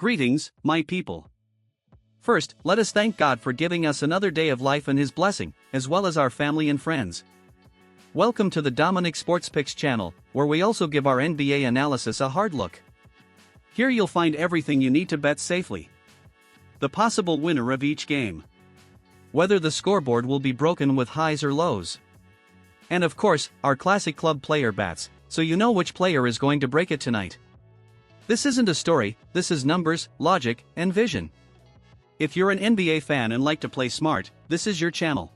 Greetings, my people. First, let us thank God for giving us another day of life and His blessing, as well as our family and friends. Welcome to the Dominic Sports Picks channel, where we also give our NBA analysis a hard look. Here you'll find everything you need to bet safely. The possible winner of each game. Whether the scoreboard will be broken with highs or lows. And of course, our classic club player bats, so you know which player is going to break it tonight. This isn't a story, this is numbers, logic, and vision. If you're an NBA fan and like to play smart, this is your channel.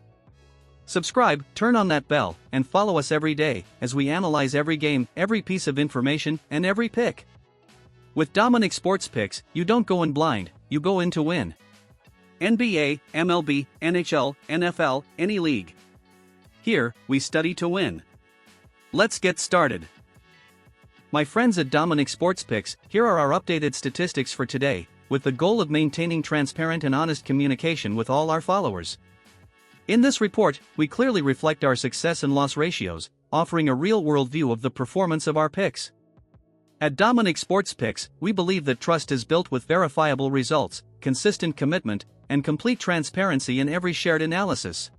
Subscribe, turn on that bell, and follow us every day, as we analyze every game, every piece of information, and every pick. With Dominic Sports Picks, you don't go in blind, you go in to win. NBA, MLB, NHL, NFL, any league. Here, we study to win. Let's get started. My friends at Dominic Sports Picks, here are our updated statistics for today, with the goal of maintaining transparent and honest communication with all our followers. In this report, we clearly reflect our success and loss ratios, offering a real-world view of the performance of our picks. At Dominic Sports Picks, we believe that trust is built with verifiable results, consistent commitment, and complete transparency in every shared analysis.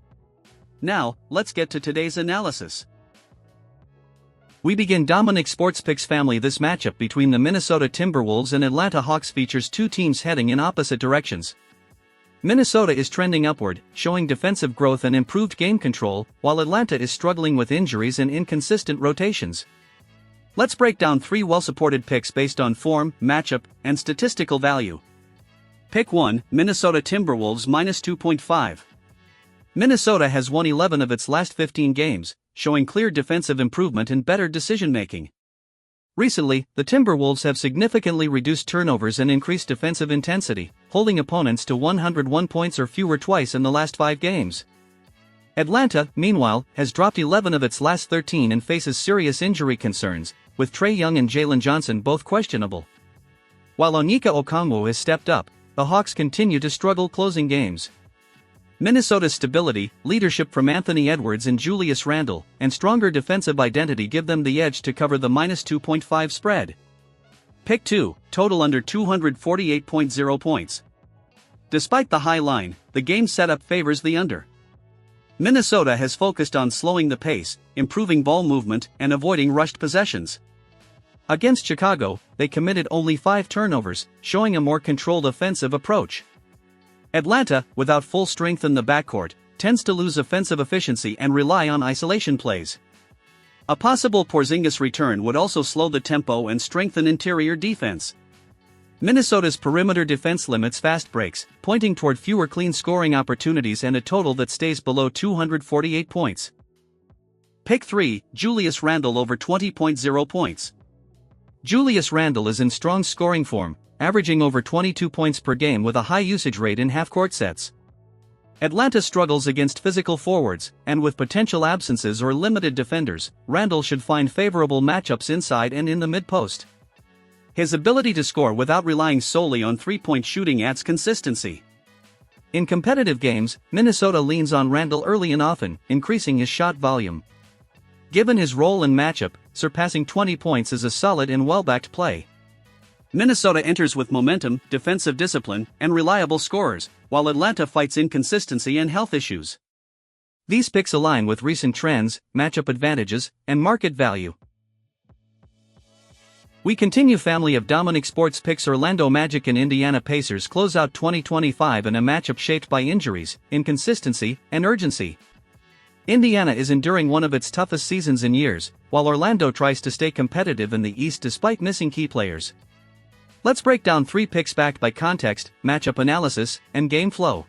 Now, let's get to today's analysis. We begin Dominic Sports Picks family. This matchup between the Minnesota Timberwolves and Atlanta Hawks features two teams heading in opposite directions. Minnesota is trending upward, showing defensive growth and improved game control, while Atlanta is struggling with injuries and inconsistent rotations. Let's break down three well-supported picks based on form, matchup, and statistical value. Pick 1, Minnesota Timberwolves -2.5. Minnesota has won 11 of its last 15 games, showing clear defensive improvement and better decision-making. Recently, the Timberwolves have significantly reduced turnovers and increased defensive intensity, holding opponents to 101 points or fewer twice in the last 5 games. Atlanta, meanwhile, has dropped 11 of its last 13 and faces serious injury concerns, with Trae Young and Jalen Johnson both questionable. While Onyeka Okongwu has stepped up, the Hawks continue to struggle closing games. Minnesota's stability, leadership from Anthony Edwards and Julius Randle, and stronger defensive identity give them the edge to cover the -2.5 spread. Pick 2, total under 248.0 points. Despite the high line, the game setup favors the under. Minnesota has focused on slowing the pace, improving ball movement, and avoiding rushed possessions. Against Chicago, they committed only 5 turnovers, showing a more controlled offensive approach. Atlanta, without full strength in the backcourt, tends to lose offensive efficiency and rely on isolation plays. A possible Porzingis return would also slow the tempo and strengthen interior defense. Minnesota's perimeter defense limits fast breaks, pointing toward fewer clean scoring opportunities and a total that stays below 248 points. Pick 3, Julius Randle over 20.0 points. Julius Randle is in strong scoring form, averaging over 22 points per game with a high usage rate in half-court sets. Atlanta struggles against physical forwards, and with potential absences or limited defenders, Randle should find favorable matchups inside and in the mid-post. His ability to score without relying solely on three-point shooting adds consistency. In competitive games, Minnesota leans on Randle early and often, increasing his shot volume. Given his role and matchup, surpassing 20 points is a solid and well-backed play. Minnesota enters with momentum, defensive discipline, and reliable scorers, while Atlanta fights inconsistency and health issues. These picks align with recent trends, matchup advantages, and market value. We continue family of Dominic Sports Picks. Orlando Magic and Indiana Pacers close out 2025 in a matchup shaped by injuries, inconsistency, and urgency. Indiana is enduring one of its toughest seasons in years, while Orlando tries to stay competitive in the East despite missing key players. Let's break down 3 picks backed by context, matchup analysis, and game flow.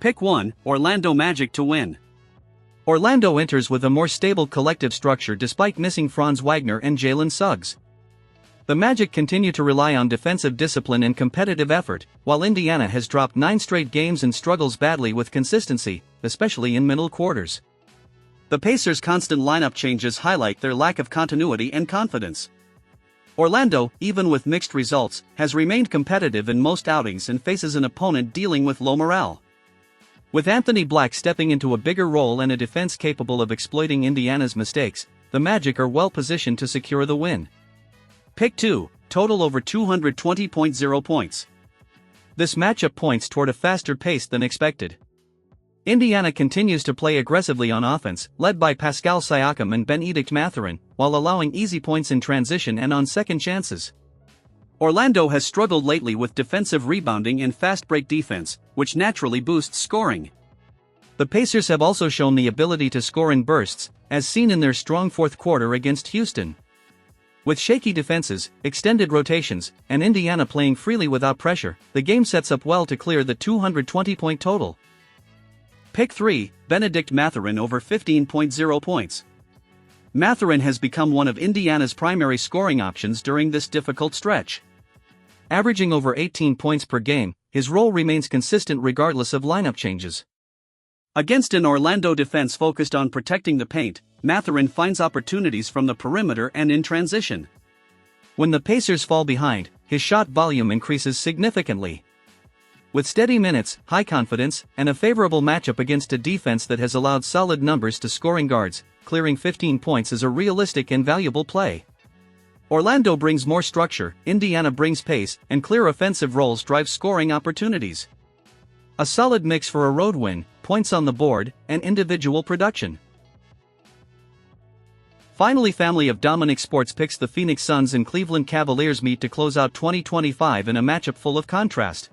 Pick 1, Orlando Magic to win. Orlando enters with a more stable collective structure despite missing Franz Wagner and Jalen Suggs. The Magic continue to rely on defensive discipline and competitive effort, while Indiana has dropped 9 straight games and struggles badly with consistency, especially in middle quarters. The Pacers' constant lineup changes highlight their lack of continuity and confidence. Orlando, even with mixed results, has remained competitive in most outings and faces an opponent dealing with low morale. With Anthony Black stepping into a bigger role and a defense capable of exploiting Indiana's mistakes, the Magic are well positioned to secure the win. Pick 2, total over 220.0 points. This matchup points toward a faster pace than expected. Indiana continues to play aggressively on offense, led by Pascal Siakam and Benedict Mathurin, while allowing easy points in transition and on second chances. Orlando has struggled lately with defensive rebounding and fast break defense, which naturally boosts scoring. The Pacers have also shown the ability to score in bursts, as seen in their strong fourth quarter against Houston. With shaky defenses, extended rotations, and Indiana playing freely without pressure, the game sets up well to clear the 220-point total. Pick 3, Benedict Mathurin over 15.0 points. Mathurin has become one of Indiana's primary scoring options during this difficult stretch. Averaging over 18 points per game, his role remains consistent regardless of lineup changes. Against an Orlando defense focused on protecting the paint, Mathurin finds opportunities from the perimeter and in transition. When the Pacers fall behind, his shot volume increases significantly. With steady minutes, high confidence, and a favorable matchup against a defense that has allowed solid numbers to scoring guards, clearing 15 points is a realistic and valuable play. Orlando brings more structure, Indiana brings pace, and clear offensive roles drive scoring opportunities. A solid mix for a road win, points on the board, and individual production. Finally, family of Dominic Sports Picks, the Phoenix Suns and Cleveland Cavaliers meet to close out 2025 in a matchup full of contrast.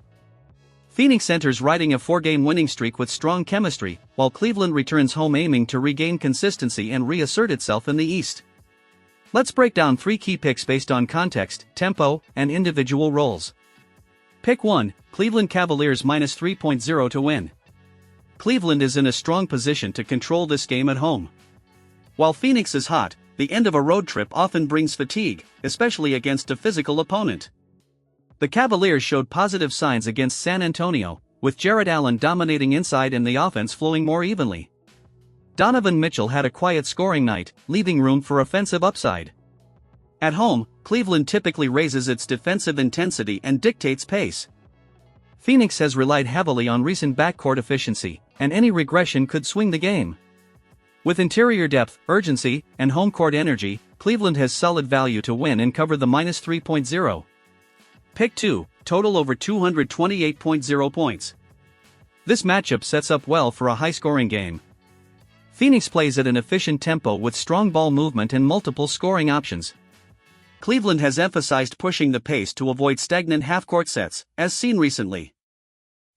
Phoenix enters riding a 4-game winning streak with strong chemistry, while Cleveland returns home aiming to regain consistency and reassert itself in the East. Let's break down 3 key picks based on context, tempo, and individual roles. Pick 1, Cleveland Cavaliers minus 3.0 to win. Cleveland is in a strong position to control this game at home. While Phoenix is hot, the end of a road trip often brings fatigue, especially against a physical opponent. The Cavaliers showed positive signs against San Antonio, with Jarrett Allen dominating inside and the offense flowing more evenly. Donovan Mitchell had a quiet scoring night, leaving room for offensive upside. At home, Cleveland typically raises its defensive intensity and dictates pace. Phoenix has relied heavily on recent backcourt efficiency, and any regression could swing the game. With interior depth, urgency, and home court energy, Cleveland has solid value to win and cover the minus 3.0. Pick 2, total over 228.0 points. This matchup sets up well for a high-scoring game. Phoenix plays at an efficient tempo with strong ball movement and multiple scoring options. Cleveland has emphasized pushing the pace to avoid stagnant half-court sets, as seen recently.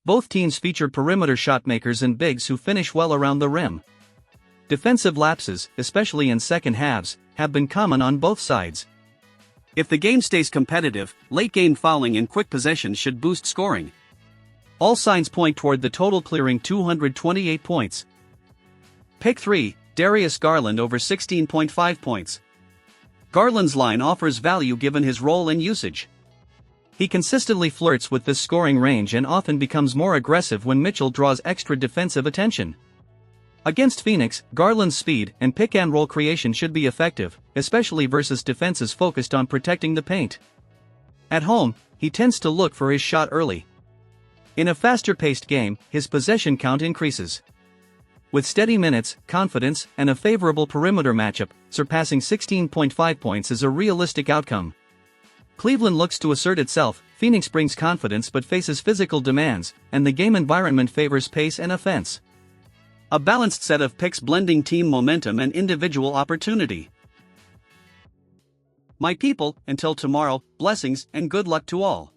Both teams feature perimeter shotmakers and bigs who finish well around the rim. Defensive lapses, especially in second halves, have been common on both sides. If the game stays competitive, late-game fouling and quick possessions should boost scoring. All signs point toward the total clearing 228 points. Pick 3, Darius Garland over 16.5 points. Garland's line offers value given his role and usage. He consistently flirts with this scoring range and often becomes more aggressive when Mitchell draws extra defensive attention. Against Phoenix, Garland's speed and pick-and-roll creation should be effective, especially versus defenses focused on protecting the paint. At home, he tends to look for his shot early. In a faster-paced game, his possession count increases. With steady minutes, confidence, and a favorable perimeter matchup, surpassing 16.5 points is a realistic outcome. Cleveland looks to assert itself, Phoenix brings confidence but faces physical demands, and the game environment favors pace and offense. A balanced set of picks blending team momentum and individual opportunity. My people, until tomorrow, blessings and good luck to all.